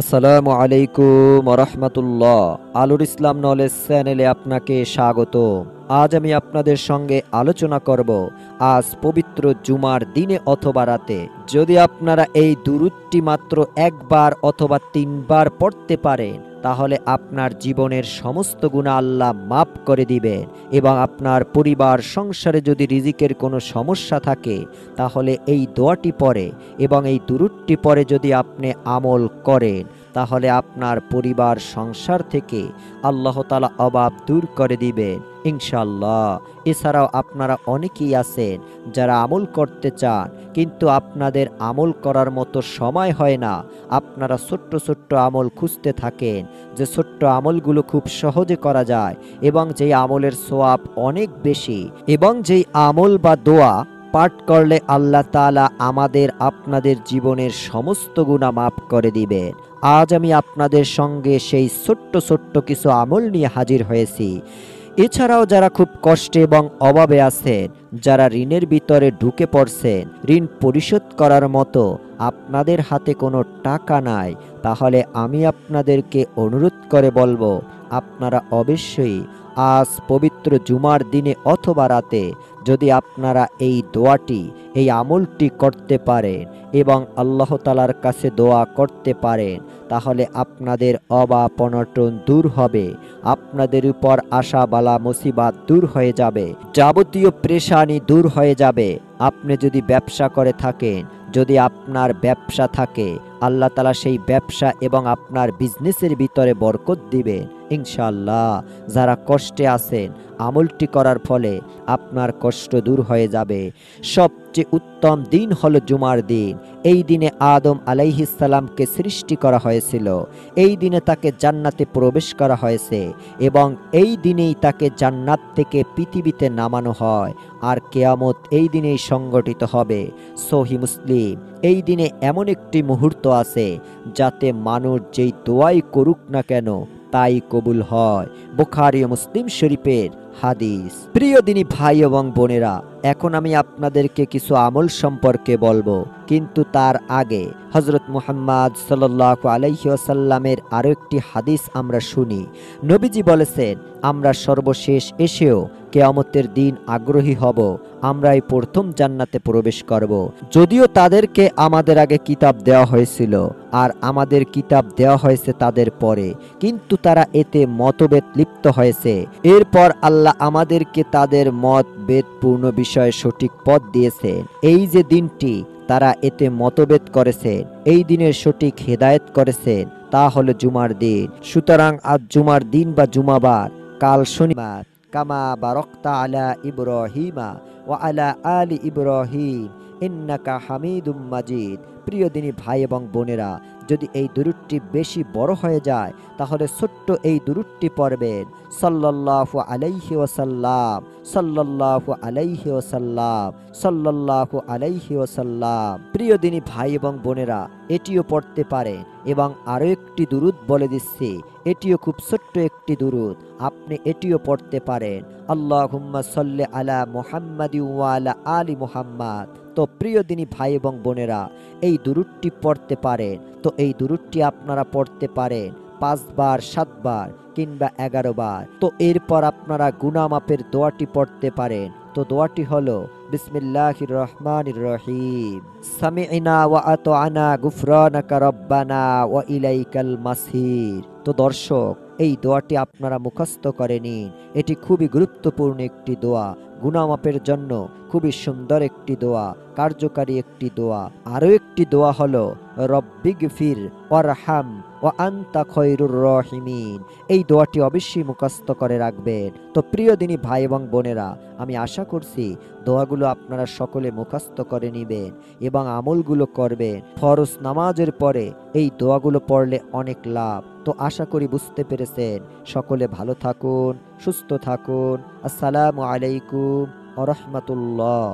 আসসালামু আলাইকুম রহমতুল্লাহ। আলুর ইসলাম নলেজ চ্যানেলে আপনাকে স্বাগত। আজ আমি আপনাদের সঙ্গে আলোচনা করব আজ পবিত্র জুমার দিনে অথবা রাতে যদি আপনারা এই দুরূদটি মাত্র একবার অথবা তিনবার পড়তে পারেন, তাহলে আপনার জীবনের সমস্ত গুনাহ আল্লাহ মাফ করে দিবেন এবং আপনার পরিবার সংসারে যদি রিজিকের কোনো সমস্যা থাকে, তাহলে এই দোয়াটি পড়ে এবং এই দুরূদটি পড়ে যদি আপনি আমল করেন, তাহলে আপনার পরিবার সংসার থেকে আল্লাহ তাআলা অভাব দূর করে দিবেন ইনশাআল্লাহ। এছাড়াও আপনারা অনেকেই আছেন যারা আমল করতে চান, কিন্তু আপনাদের আমল করার মতো সময় হয় না। আপনারা ছোট্ট ছোট্ট আমল খুঁজতে থাকেন, যে ছোট্ট আমলগুলো খুব সহজে করা যায় এবং যেই আমলের সওয়াব অনেক বেশি এবং যেই আমল বা দোয়া পাঠ করলে আল্লাহ তাআলা আমাদের আপনাদের জীবনের সমস্ত গুনাহ মাফ করে দিবেন। আজ আমি আপনাদের সঙ্গে সেই ছোট্ট ছোট্ট কিছু আমল নিয়ে হাজির হয়েছি। এছাড়াও যারা খুব কষ্টে এবং অভাবে আছেন, যারা ঋণের ভিতরে ঢুকে পড়ছেন, ঋণ পরিশোধ করার মতো আপনাদের হাতে কোনো টাকা নাই, তাহলে আমি আপনাদেরকে অনুরোধ করে বলবো, আপনারা অবশ্যই আজ পবিত্র জুমার দিনে অথবা রাতে যদি আপনারা এই দোয়াটি, এই আমলটি করতে পারেন এবং আল্লাহ তাআলার কাছে দোয়া করতে পারেন, তাহলে আপনাদের অভাব অনটন দূর হবে, আপনাদের উপর আসা বালা মুসিবাত দূর হয়ে যাবে, যাবতীয় পেরেশানি দূর হয়ে যাবে। আপনি যদি ব্যবসা করে থাকেন, যদি আপনার ব্যবসা থাকে, আল্লাহ তাআলা সেই ব্যবসা এবং আপনার বিজনেসের ভিতরে বরকত দিবেন ইনশাআল্লাহ। যারা কষ্টে আছেন, আমলটি করার ফলে আপনার কষ্ট দূর হয়ে যাবে। সবচেয়ে উত্তম দিন হলো জুমার দিন। এই দিনে আদম আলাইহিস সালামকে সৃষ্টি করা হয়েছিল, এই দিনে তাকে জান্নাতে প্রবেশ করা হয়েছে এবং এই দিনেই তাকে জান্নাত থেকে পৃথিবীতে নামানো হয়, আর কিয়ামত এই দিনেই সংগঠিত হবে। সহিহ মুসলিম। এই দিনে এমন একটি মুহূর্ত আছে যাতে মানুষ যেই দোয়াই করুক না কেন তাই কবুল হয়। বুখারী ও মুসলিম শরীফের হাদিস। প্রিয় দিনী ভাই এবং বোনেরা, এখন আমি আপনাদেরকে কিছু আমল সম্পর্কে বলবো, কিন্তু তার আগে হযরত মুহাম্মদ সাল্লাল্লাহু আলাইহি ওয়াসাল্লামের আরো একটি হাদিস আমরা শুনি। নবীজি বলেছেন, আমরা সর্বশেষ এসেও কিয়ামতের দিন আগ্রহী হব, আমরাই প্রথম জান্নাতে প্রবেশ করব। যদিও তাদেরকে আমাদের আগে কিতাব দেওয়া হয়েছিল আর আমাদের কিতাব দেওয়া হয়েছে তাদের পরে, কিন্তু তারা এতে মতভেদ লিপ্ত হয়েছে। এরপর আল্লাহ আমাদেরকে তাদের মতভেদপূর্ণ বিষয়ে সঠিক পথ দিয়েছেন। এই যে দিনটি তারা এতে মতভেদ করেছে, এই দিনের সঠিক হেদায়েত করেছেন, তা হলো জুমার দিন। সুতরাং আজ জুমার দিন বা জুমাবার, কাল শনিবার। কামা বারাকতা আলা ইব্রাহিমা ওয়া আলা আলি ইব্রাহিম ইন্নাকা হামিদুম মাজিদ। প্রিয় দিনী ভাই এবং বোনেরা, যদি এই দুরূদটি বেশি বড় হয়ে যায়, তাহলে ছোট্ট এই দুরূদটি পড়বেন, সাল্লাল্লাহু আলাইহি ওয়াসাল্লাম, সাল্লাল্লাহু আলাইহি ওয়াসাল্লাম, সাল্লাল্লাহু আলাইহি ওয়াসাল্লাম। প্রিয় দিনী ভাই এবং বোনেরা, এটিও পড়তে পারেন এবং আরো একটি দুরূদ বলে দিচ্ছি, এটিও খুব ছোট্ট একটি দুরূদ, আপনি এটিও পড়তে পারেন, আল্লাহুম্মা সাল্লি আলা মুহাম্মাদি ওয়া আলা আলি মুহাম্মাদ। তো প্রিয় দিনী ভাই এবং বোনেরা, এই দুরূদটি পড়তে পারেন, তো এই দুরূদটি আপনারা পড়তে পারেন 5 বার, 7 বার কিংবা 11 বার। তো এরপর আপনারা গুনাহ মাফের দোয়াটি পড়তে পারেন। তো দোয়াটি হলো, বিসমিল্লাহির রহমানির রহিম, সামি'না ওয়া আতা'না গুফরানাকা রব্বানা ওয়া ইলাইকাল মাসির। তো দর্শক, এই দোয়াটি আপনারা মুখস্থ করে নিন। এটি খুবই গুরুত্বপূর্ণ একটি দোয়া, গুনাহ মাফের জন্য খুবই সুন্দর একটি দোয়া, কার্যকারী একটি দোয়া। আরো একটি দোয়া হলো, রব্বিগফির ওয়ারহাম ওয়া আনতা খয়রুর রাহিমিন। এই দোয়াটি অবশ্যই মুখস্থ করে রাখবেন। তো প্রিয় দিনী ভাই এবং বোনেরা, আমি আশা করছি দোয়াগুলো আপনারা সকলে মুখস্থ করে নেবেন এবং আমলগুলো করবেন। ফরজ নামাজের পরে এই দোয়াগুলো পড়লে অনেক লাভ। তো আশা করি বুঝতে পেরেছেন। সকলে ভালো থাকুন, সুস্থ থাকুন। আসসালামু আলাইকুম ওয়া রাহমাতুল্লাহ।